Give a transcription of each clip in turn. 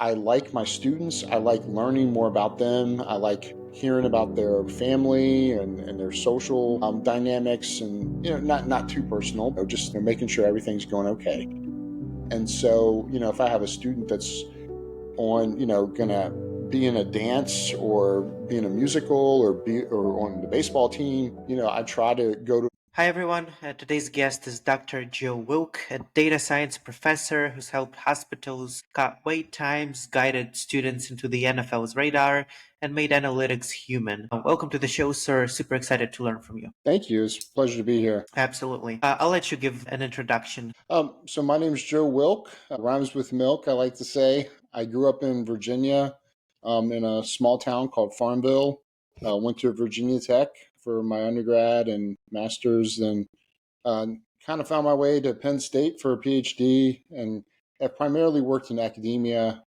I like my students. I like learning more about them. I like hearing about their family and their social dynamics, and not too personal, but just making sure everything's going okay. And so, if I have a student that's on, gonna be in a dance or be in a musical or on the baseball team, I try to go to. Hi everyone, today's guest is Dr. Joe Wilk, a data science professor who's helped hospitals cut wait times, guided students into the NFL's radar, and made analytics human. Welcome to the show, sir. Super excited to learn from you. Thank you. It's a pleasure to be here. Absolutely. I'll let you give an introduction. So my name is Joe Wilk. Rhymes with milk, I like to say. I grew up in Virginia, in a small town called Farmville. Went to Virginia Tech for my undergrad and master's, and uh, kind of found my way to Penn State for a PhD, and have primarily worked in academia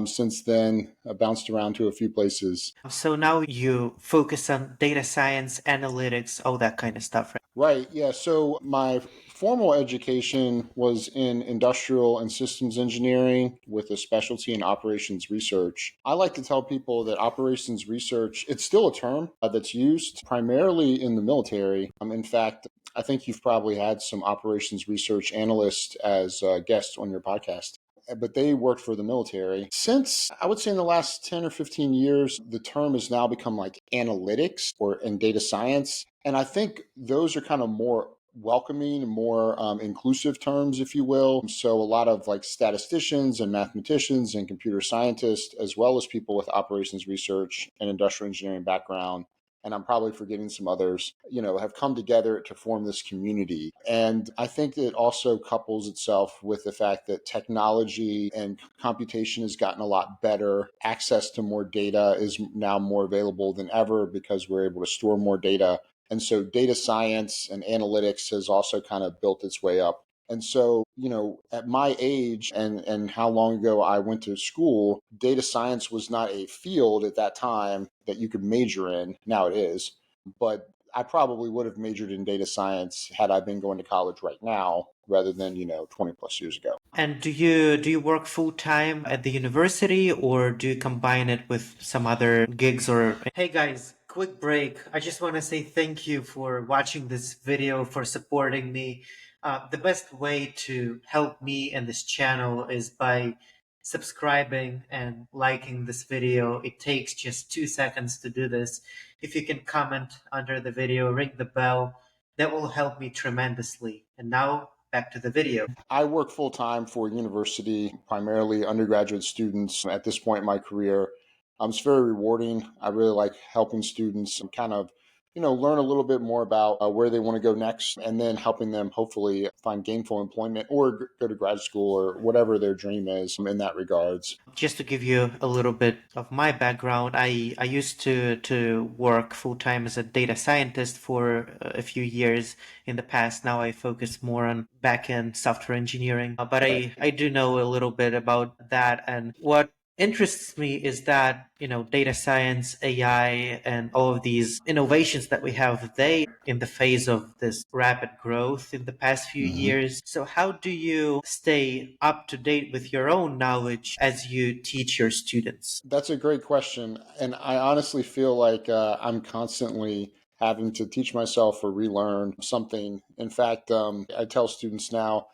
since then. Bounced around to a few places. So now you focus on data science, analytics, all that kind of stuff, right? Right. Yeah. So my formal education was in industrial and systems engineering with a specialty in operations research. I like to tell people that operations research, it's still a term that's used primarily in the military. In fact, I think you've probably had some operations research analysts as guests on your podcast, but they worked for the military. Since I would say in the last 10 or 15 years, the term has now become like analytics or in data science. And I think those are kind of more welcoming, more inclusive terms, if you will. So a lot of like statisticians and mathematicians and computer scientists, as well as people with operations research and industrial engineering background, and I'm probably forgetting some others, have come together to form this community. And I think it also couples itself with the fact that technology and computation has gotten a lot better. Access to more data is now more available than ever because we're able to store more data. And so data science and analytics has also kind of built its way up. And so, at my age and how long ago I went to school, data science was not a field at that time that you could major in. Now it is. But I probably would have majored in data science had I been going to college right now rather than, 20 plus years ago. And do you work full time at the university or do you combine it with some other gigs or hey guys, quick break. I just want to say thank you for watching this video, for supporting me. The best way to help me and this channel is by subscribing and liking this video. It takes just 2 seconds to do this. If you can comment under the video, ring the bell, that will help me tremendously. And now back to the video. I work full time for university, primarily undergraduate students at this point in my career. It's very rewarding. I really like helping students kind of, learn a little bit more about where they want to go next, and then helping them hopefully find gainful employment or go to grad school or whatever their dream is in that regards. Just to give you a little bit of my background, I used to work full time as a data scientist for a few years in the past. Now I focus more on back end software engineering, but Right. I do know a little bit about that. And what interests me is that, data science, AI, and all of these innovations that we have, they in the phase of this rapid growth in the past few Mhm. years. So how do you stay up to date with your own knowledge as you teach your students? That's a great question. And I honestly feel like I'm constantly having to teach myself or relearn something. In fact, I tell students now,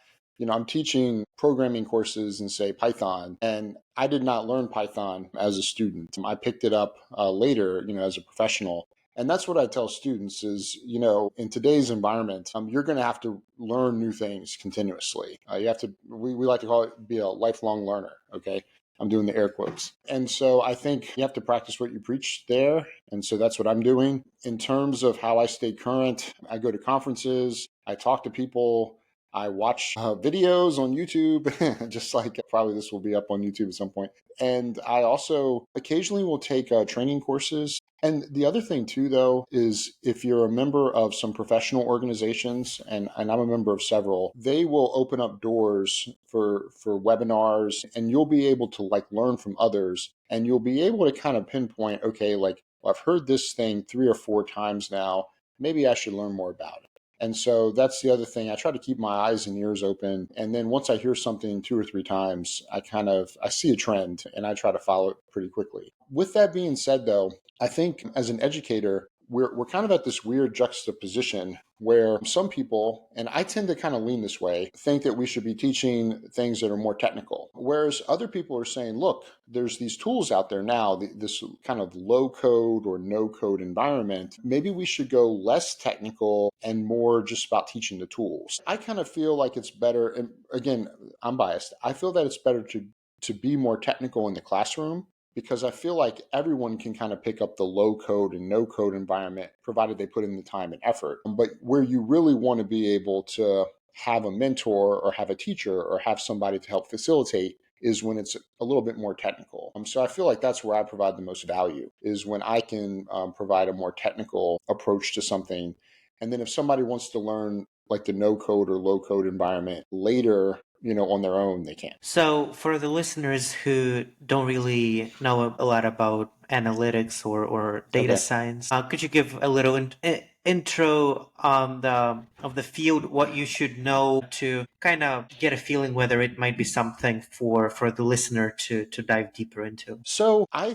I'm teaching programming courses in, say, Python, and I did not learn Python as a student. I picked it up later, as a professional. And that's what I tell students is, in today's environment, you're going to have to learn new things continuously. You have to, we like to call it be a lifelong learner. Okay. I'm doing the air quotes. And so I think you have to practice what you preach there. And so that's what I'm doing. In terms of how I stay current, I go to conferences, I talk to people, I watch videos on YouTube, just like probably this will be up on YouTube at some point. And I also occasionally will take training courses. And the other thing too, though, is if you're a member of some professional organizations, and I'm a member of several, they will open up doors for webinars, and you'll be able to like learn from others, and you'll be able to kind of pinpoint, okay, like, well, I've heard this thing 3 or 4 times now. Maybe I should learn more about it. And so that's the other thing. I try to keep my eyes and ears open. And then once I hear something 2 or 3 times, I see a trend and I try to follow it pretty quickly. With that being said, though, I think as an educator, we're kind of at this weird juxtaposition where some people, and I tend to kind of lean this way, think that we should be teaching things that are more technical. Whereas other people are saying, look, there's these tools out there now, this kind of low code or no code environment. Maybe we should go less technical and more just about teaching the tools. I kind of feel like it's better, and again, I'm biased. I feel that it's better to be more technical in the classroom, because I feel like everyone can kind of pick up the low code and no code environment, provided they put in the time and effort. But where you really want to be able to have a mentor or have a teacher or have somebody to help facilitate is when it's a little bit more technical. So I feel like that's where I provide the most value, is when I can provide a more technical approach to something. And then if somebody wants to learn like the no code or low code environment later, on their own, they can. So, for the listeners who don't really know a lot about analytics or data Okay. science, could you give a little intro on the field, what you should know to kind of get a feeling whether it might be something for the listener to dive deeper into? So I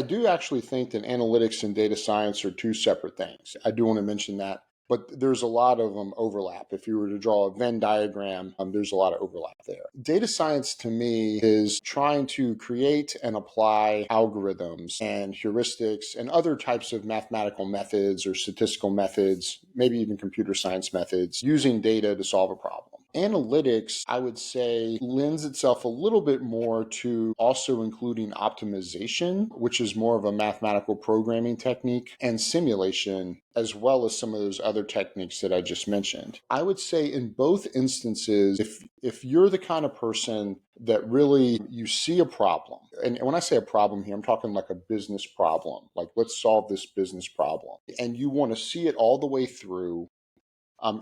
do actually think that analytics and data science are two separate things. I do want to mention that, but there's a lot of overlap. If you were to draw a Venn diagram, there's a lot of overlap there. Data science to me is trying to create and apply algorithms and heuristics and other types of mathematical methods or statistical methods, maybe even computer science methods, using data to solve a problem. Analytics, I would say, lends itself a little bit more to also including optimization, which is more of a mathematical programming technique, and simulation, as well as some of those other techniques that I just mentioned. I would say in both instances, if you're the kind of person that really you see a problem, and when I say a problem here, I'm talking like a business problem, like let's solve this business problem, and you want to see it all the way through,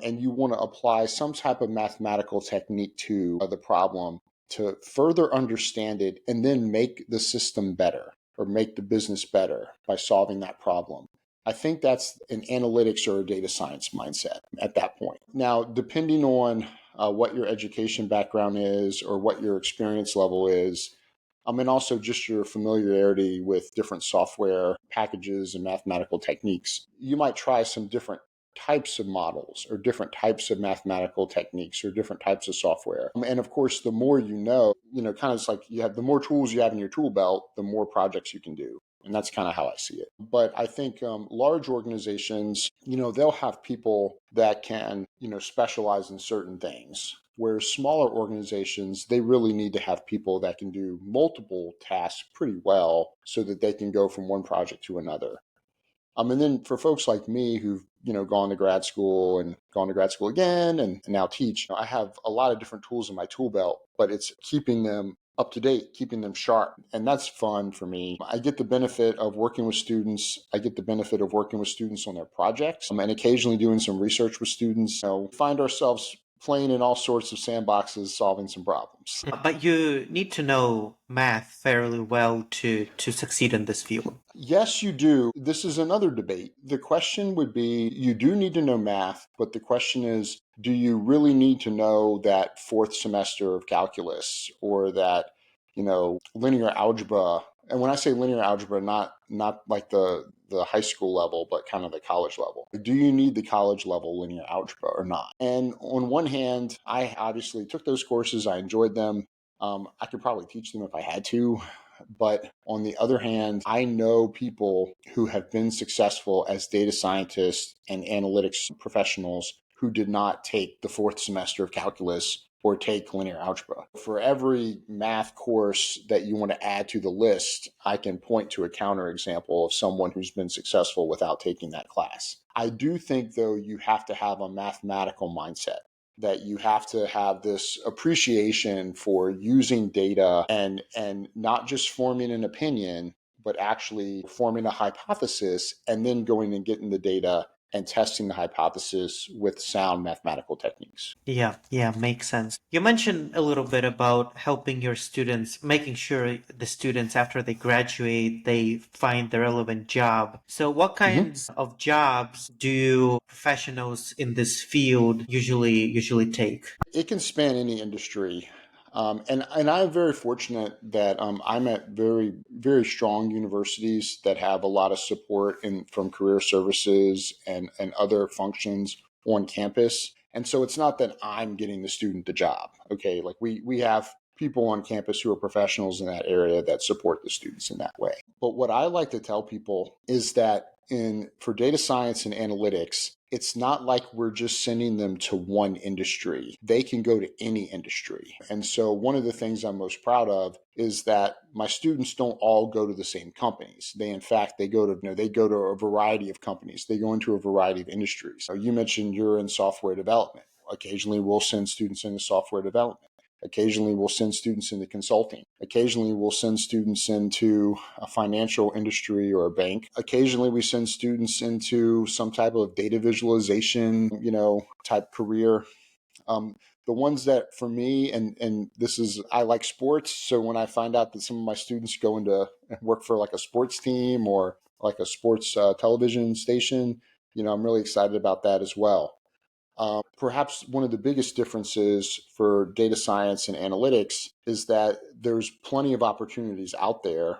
and you want to apply some type of mathematical technique to the problem to further understand it and then make the system better or make the business better by solving that problem. I think that's an analytics or a data science mindset at that point. Now, depending on what your education background is or what your experience level is, and also just your familiarity with different software packages and mathematical techniques, you might try some different types of models or different types of mathematical techniques or different types of software. And of course, the more kind of it's like you have the more tools you have in your tool belt, the more projects you can do. And that's kind of how I see it. But I think large organizations, they'll have people that can, specialize in certain things. Whereas smaller organizations, they really need to have people that can do multiple tasks pretty well so that they can go from one project to another. And then for folks like me who've, gone to grad school and gone to grad school again and now teach, I have a lot of different tools in my tool belt, but it's keeping them up to date, keeping them sharp. And that's fun for me. I get the benefit of working with students. I get the benefit of working with students on their projects, and occasionally doing some research with students. Find ourselves playing in all sorts of sandboxes, solving some problems. But you need to know math fairly well to succeed in this field. Yes, you do. This is another debate. The question would be, you do need to know math, but the question is, do you really need to know that fourth semester of calculus or that, linear algebra? And when I say linear algebra, not like the high school level, but kind of the college level. Do you need the college level linear algebra or not? And on one hand, I obviously took those courses. I enjoyed them. I could probably teach them if I had to. But on the other hand, I know people who have been successful as data scientists and analytics professionals who did not take the fourth semester of calculus or take linear algebra. For every math course that you want to add to the list, I can point to a counterexample of someone who's been successful without taking that class. I do think, though, you have to have a mathematical mindset, that you have to have this appreciation for using data and not just forming an opinion, but actually forming a hypothesis and then going and getting the data and testing the hypothesis with sound mathematical techniques. Yeah, yeah, makes sense. You mentioned a little bit about helping your students, making sure the students after they graduate, they find the relevant job. So what Mhm. kinds of jobs do professionals in this field usually take? It can span any industry. And I'm very fortunate that I'm at very strong universities that have a lot of support from career services and other functions on campus. And so it's not that I'm getting the student the job. Okay, like we have people on campus who are professionals in that area that support the students in that way. But what I like to tell people is that in for data science and analytics, it's not like we're just sending them to one industry. They can go to any industry. And so one of the things I'm most proud of is that my students don't all go to the same companies. They in fact they go to they go to a variety of companies. They go into a variety of industries. So you mentioned you're in software development. Occasionally we'll send students into software development. Occasionally, we'll send students into consulting. Occasionally, we'll send students into a financial industry or a bank. Occasionally, we send students into some type of data visualization, type career. The ones that for me, and this is, I like sports. So when I find out that some of my students go into work for like a sports team or like a sports television station, I'm really excited about that as well. Perhaps one of the biggest differences for data science and analytics is that there's plenty of opportunities out there.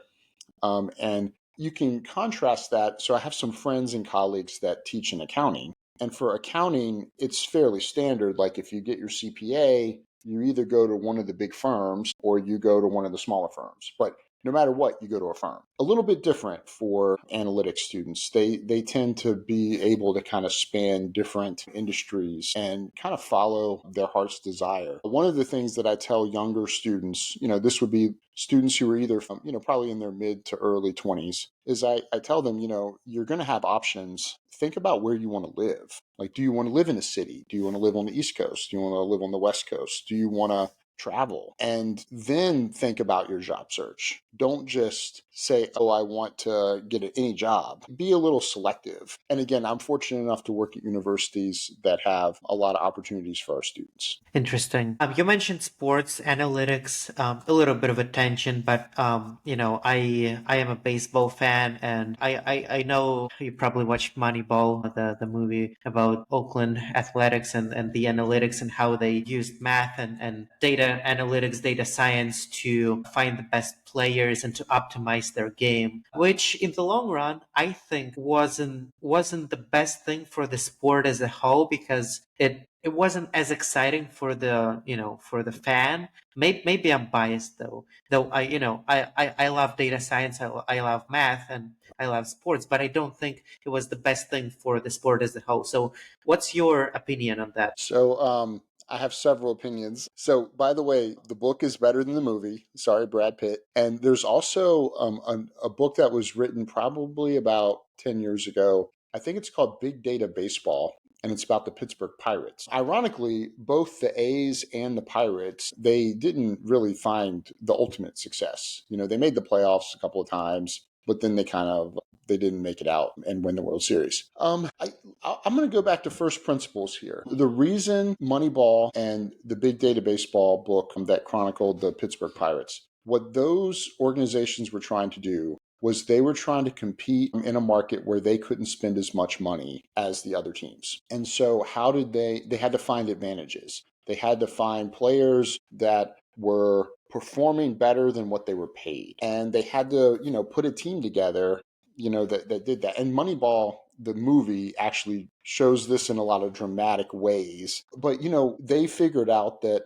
And you can contrast that. So I have some friends and colleagues that teach in accounting. And for accounting, it's fairly standard. Like if you get your CPA, you either go to one of the big firms or you go to one of the smaller firms. But no matter what, you go to a firm. A little bit different for analytics students. They tend to be able to kind of span different industries and kind of follow their heart's desire. One of the things that I tell younger students, this would be students who are either from, probably in their mid to early 20s, is I tell them, you're going to have options. Think about where you want to live. Like, do you want to live in a city? Do you want to live on the East Coast? Do you want to live on the West Coast? Do you want to travel? And then think about your job search. Don't just say, oh, I want to get any job. Be a little selective. And again, I'm fortunate enough to work at universities that have a lot of opportunities for our students. Interesting. You mentioned sports analytics, a little bit of attention, but I am a baseball fan, and I know you probably watched Moneyball, the movie about Oakland athletics and the analytics and how they used math and data analytics, data science to find the best players and to optimize their game, which in the long run I think wasn't the best thing for the sport as a whole because it wasn't as exciting for the fan. Maybe I'm biased though I love data science, I love math, and I love sports, but I don't think it was the best thing for the sport as a whole. So what's your opinion on that? So, I have several opinions. So, by the way, the book is better than the movie. Sorry, Brad Pitt. And there's also a book that was written probably about 10 years ago. I think it's called Big Data Baseball, and it's about the Pittsburgh Pirates. Ironically, both the A's and the Pirates, they didn't really find the ultimate success. They made the playoffs a couple of times, but then they didn't make it out and win the World Series. I'm going to go back to first principles here. The reason Moneyball and the Big Data Baseball book that chronicled the Pittsburgh Pirates, what those organizations were trying to do was they were trying to compete in a market where they couldn't spend as much money as the other teams. And so how did they had to find advantages. They had to find players that were performing better than what they were paid. And they had to, put a team together, that did that. And Moneyball, the movie, actually shows this in a lot of dramatic ways. But, they figured out that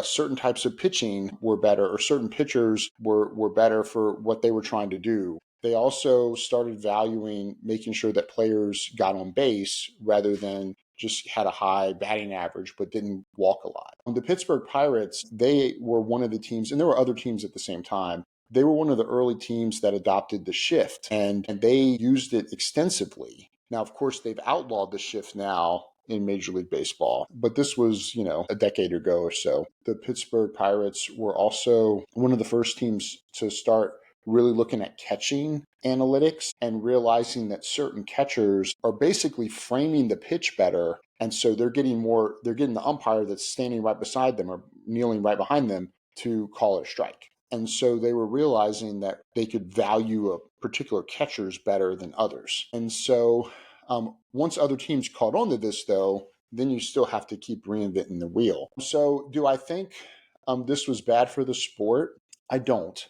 certain types of pitching were better, or certain pitchers were better for what they were trying to do. They also started valuing making sure that players got on base rather than just had a high batting average but didn't walk a lot. The Pittsburgh Pirates, they were one of the teams, and there were other teams at the same time. They were one of the early teams that adopted the shift, and they used it extensively. Now, of course, they've outlawed the shift now in Major League Baseball, but this was, a decade ago or so. The Pittsburgh Pirates were also one of the first teams to start really looking at catching analytics and realizing that certain catchers are basically framing the pitch better. And so they're getting the umpire that's standing right beside them or kneeling right behind them to call it a strike. And so they were realizing that they could value a particular catchers better than others. And so once other teams caught on to this, though, then you still have to keep reinventing the wheel. So do I think this was bad for the sport? I don't.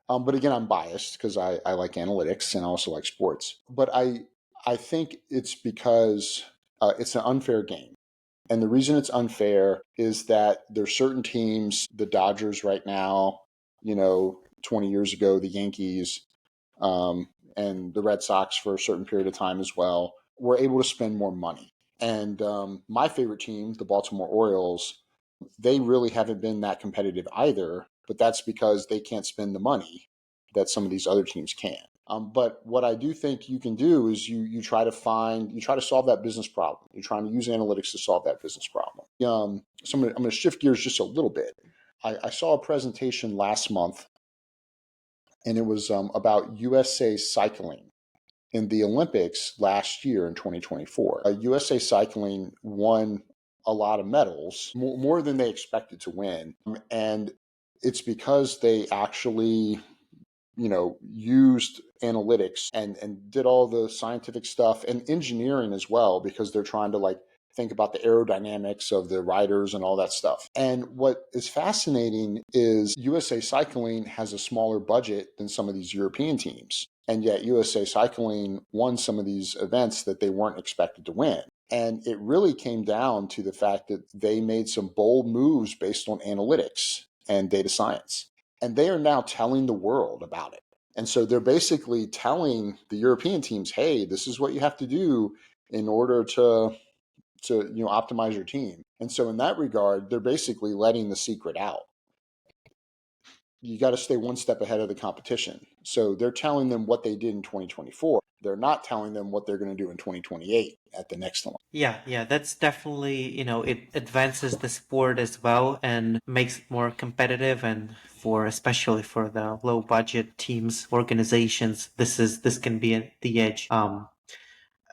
But again, I'm biased because I like analytics and I also like sports. But I think it's because it's an unfair game. And the reason it's unfair is that there's certain teams, the Dodgers right now, 20 years ago, the Yankees, and the Red Sox for a certain period of time as well, were able to spend more money. And my favorite team, the Baltimore Orioles, they really haven't been that competitive either, but that's because they can't spend the money that some of these other teams can. But what I do think you can do is you try to solve that business problem. You're trying to use analytics to solve that business problem. So I'm going to shift gears just a little bit. I saw a presentation last month, and it was about USA Cycling in the Olympics last year in 2024. USA Cycling won a lot of medals, more than they expected to win. And it's because they actually, used analytics and did all the scientific stuff and engineering as well, because they're trying to think about the aerodynamics of the riders and all that stuff. And what is fascinating is USA Cycling has a smaller budget than some of these European teams. And yet USA Cycling won some of these events that they weren't expected to win. And it really came down to the fact that they made some bold moves based on analytics and data science. And they are now telling the world about it. And so they're basically telling the European teams, hey, this is what you have to do in order to optimize your team. And so in that regard, they're basically letting the secret out. You got to stay one step ahead of the competition. So they're telling them what they did in 2024. They're not telling them what they're going to do in 2028 at the next one. Yeah, that's definitely, it advances the sport as well and makes it more competitive. And especially for the low budget teams, organizations, this can be the edge.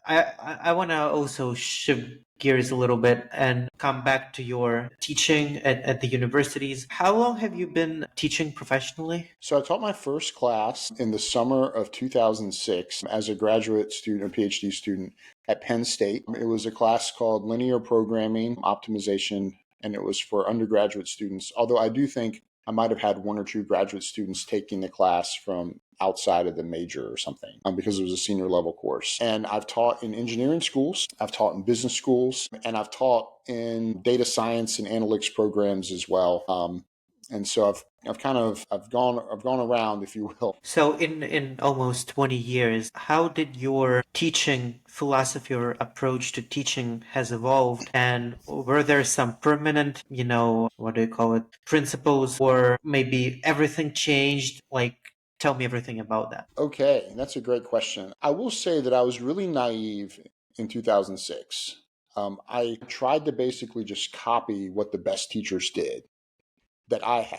I want to also shift gears a little bit and come back to your teaching at the universities. How long have you been teaching professionally? So I taught my first class in the summer of 2006 as a graduate student, a PhD student at Penn State. It was a class called Linear Programming Optimization, and it was for undergraduate students, although I do think I might have had one or two graduate students taking the class from outside of the major or something, because it was a senior level course. And I've taught in engineering schools, I've taught in business schools, and I've taught in data science and analytics programs as well. And so I've gone around, if you will. So in almost 20 years, how did your teaching philosophy or approach to teaching has evolved? And were there some permanent, what do you call it, principles, or maybe everything changed? Tell me everything about that. Okay, that's a great question. I will say that I was really naive in 2006. I tried to basically just copy what the best teachers did that I had.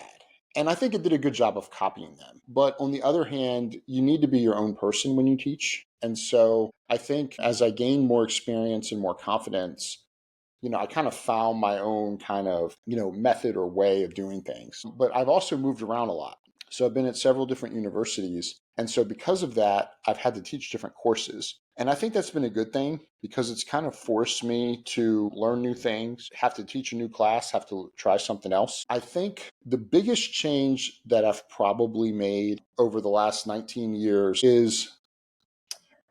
And I think it did a good job of copying them. But on the other hand, you need to be your own person when you teach. And so I think as I gained more experience and more confidence, I kind of found my own kind of, method or way of doing things. But I've also moved around a lot. So I've been at several different universities. And so because of that, I've had to teach different courses. And I think that's been a good thing because it's kind of forced me to learn new things, have to teach a new class, have to try something else. I think the biggest change that I've probably made over the last 19 years is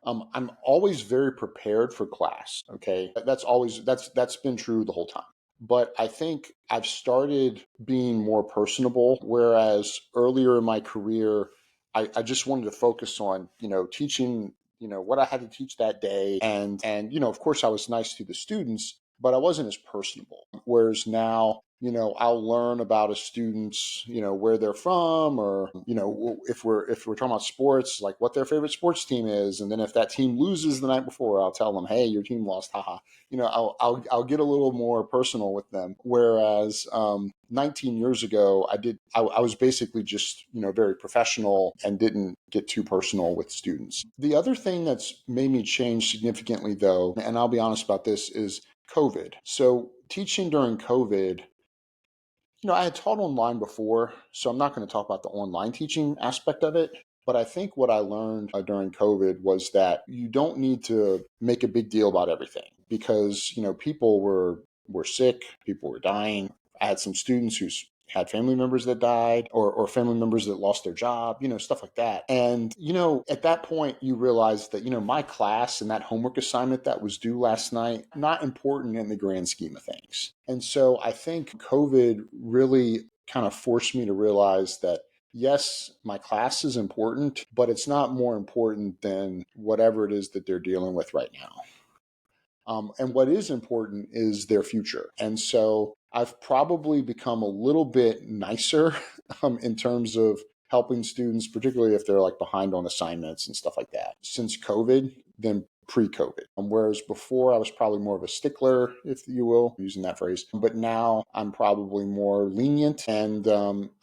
I'm always very prepared for class. Okay. That's been true the whole time. But I think I've started being more personable, whereas earlier in my career, I just wanted to focus on, teaching, what I had to teach that day. And, of course I was nice to the students, but I wasn't as personable. Whereas now, I'll learn about a student's, where they're from, or, if we're talking about sports, like what their favorite sports team is. And then if that team loses the night before, I'll tell them, hey, your team lost, haha. I'll get a little more personal with them. Whereas 19 years ago, I was basically just, very professional and didn't get too personal with students. The other thing that's made me change significantly, though, and I'll be honest about this, is COVID. So teaching during COVID, I had taught online before, so I'm not going to talk about the online teaching aspect of it. But I think what I learned during COVID was that you don't need to make a big deal about everything, because, people were sick, people were dying. I had some students who had family members that died, or family members that lost their job, stuff like that. And, at that point, you realize that, my class and that homework assignment that was due last night, not important in the grand scheme of things. And so I think COVID really kind of forced me to realize that, yes, my class is important, but it's not more important than whatever it is that they're dealing with right now. And what is important is their future. And so I've probably become a little bit nicer in terms of helping students, particularly if they're like behind on assignments and stuff like that, since COVID than pre-COVID. Whereas before I was probably more of a stickler, if you will, using that phrase. But now I'm probably more lenient. And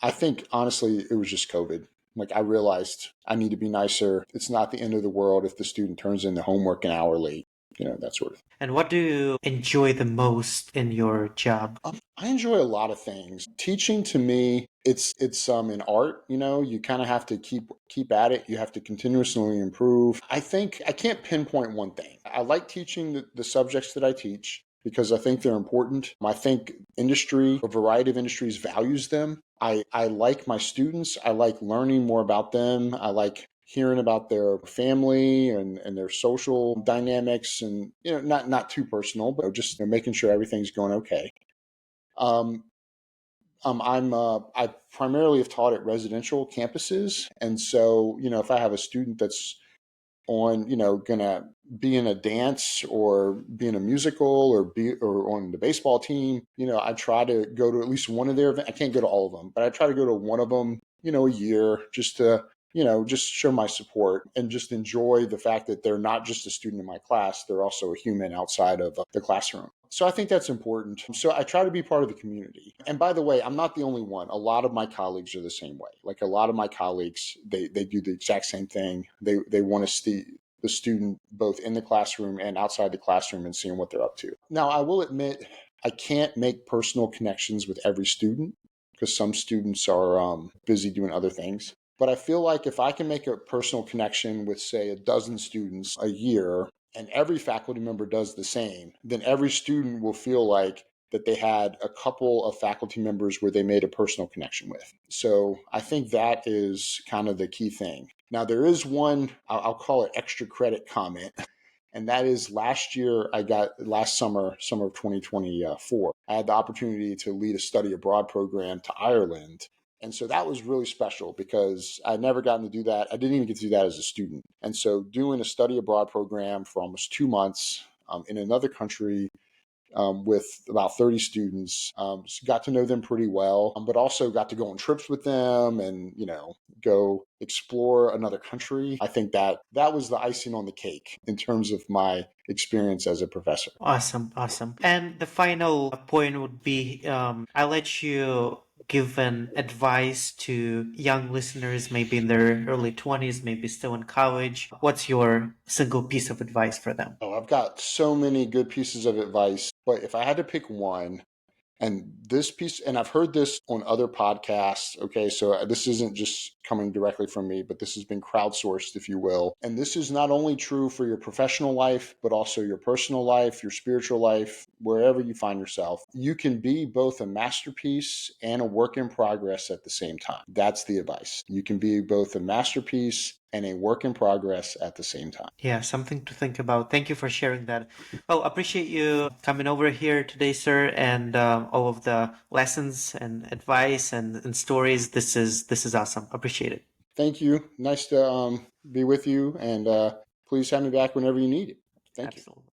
I think, honestly, it was just COVID. Like, I realized I need to be nicer. It's not the end of the world if the student turns in the homework an hour late, that sort of thing. And what do you enjoy the most in your job? I enjoy a lot of things. Teaching, to me, it's an art. You kind of have to keep at it. You have to continuously improve. I think I can't pinpoint one thing. I like teaching the subjects that I teach because I think they're important. I think a variety of industries values them. I like my students. I like learning more about them. I like hearing about their family and their social dynamics, and not too personal, but just making sure everything's going okay. Um, I primarily have taught at residential campuses, and so if I have a student that's on gonna be in a dance or be in a musical or on the baseball team, I try to go to at least one of their events. I can't go to all of them, but I try to go to one of them a year, just to just show my support and just enjoy the fact that they're not just a student in my class, they're also a human outside of the classroom. So I think that's important. So I try to be part of the community. And by the way, I'm not the only one. A lot of my colleagues are the same way. Like, a lot of my colleagues, they do the exact same thing. They want to see the student both in the classroom and outside the classroom and seeing what they're up to. Now, I will admit, I can't make personal connections with every student because some students are busy doing other things. But I feel like if I can make a personal connection with, say, a dozen students a year, and every faculty member does the same, then every student will feel like that they had a couple of faculty members where they made a personal connection with. So I think that is kind of the key thing. Now, there is one, I'll call it extra credit comment. And that is last summer of 2024, I had the opportunity to lead a study abroad program to Ireland. And so that was really special because I'd never gotten to do that. I didn't even get to do that as a student. And so doing a study abroad program for almost 2 months in another country with about 30 students, got to know them pretty well, but also got to go on trips with them and, go explore another country. I think that was the icing on the cake in terms of my experience as a professor. Awesome, awesome. And the final point would be, I'll let you give an advice to young listeners, maybe in their early 20s, maybe still in college. What's your single piece of advice for them? Oh, I've got so many good pieces of advice, but if I had to pick one, and this piece, and I've heard this on other podcasts, okay, so this isn't just coming directly from me, but this has been crowdsourced, if you will. And this is not only true for your professional life, but also your personal life, your spiritual life, wherever you find yourself. You can be both a masterpiece and a work in progress at the same time. That's the advice. You can be both a masterpiece and a work in progress at the same time. Yeah, something to think about. Thank you for sharing that. Well, appreciate you coming over here today, sir, and all of the lessons and advice and stories. This is awesome. Appreciate it. Thank you. Nice to be with you, and please have me back whenever you need it. Thank you. Absolutely.